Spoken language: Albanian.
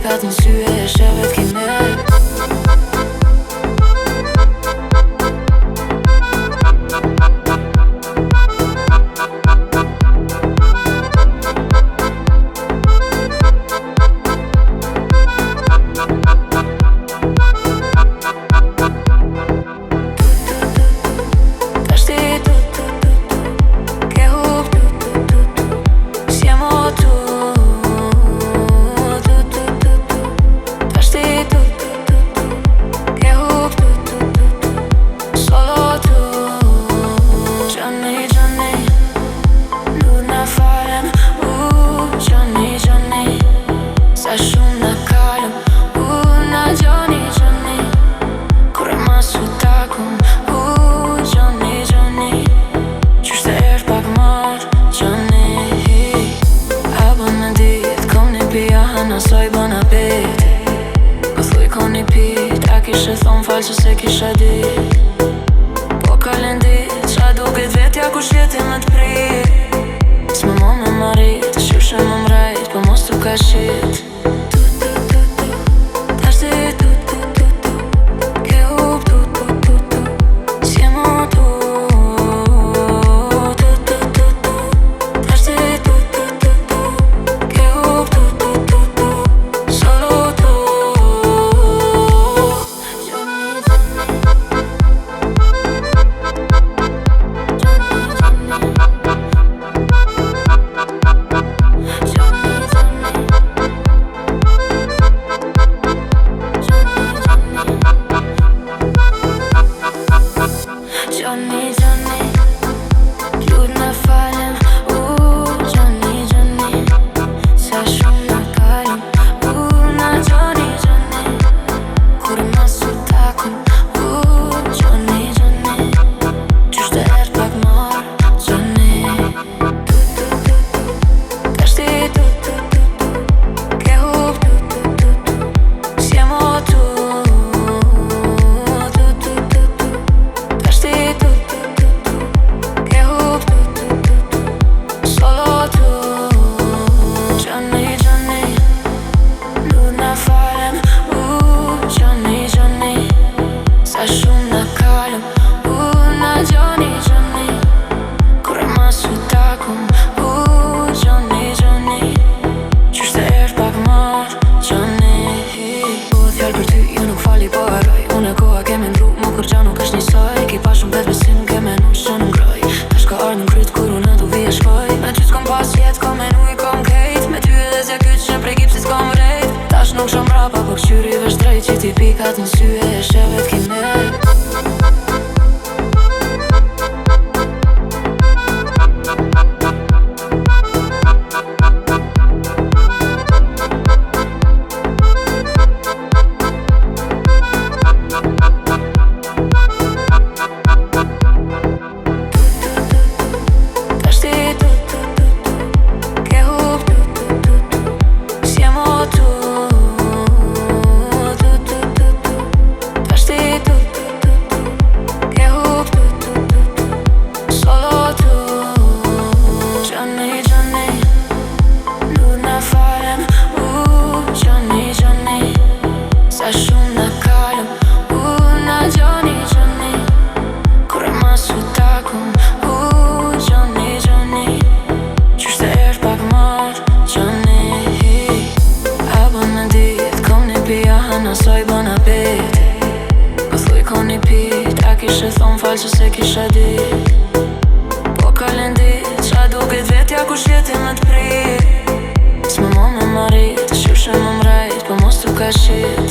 pikat në sy e sheve t'kimet. Soj bëna pete Po thuj koni pit A kishe thon falë që se kisha dit Po kalen dit Qa duket vetja ku shjeti me t'prit S'më mo me marit Shushe më mrejt Po mos t'u ka shit Nuk shom rapa po këqyri vesh drejt që ti pikat në sy e sheve t'kimet. vena soj bëna peti. Po thuj ko një pit, a kishe thon falë që se kisha dit. Po kalen dit, qa duket vetja ku shjeti me t'prit. S'me mo me marit, shushe më mrejt, po mos t'u ka shit.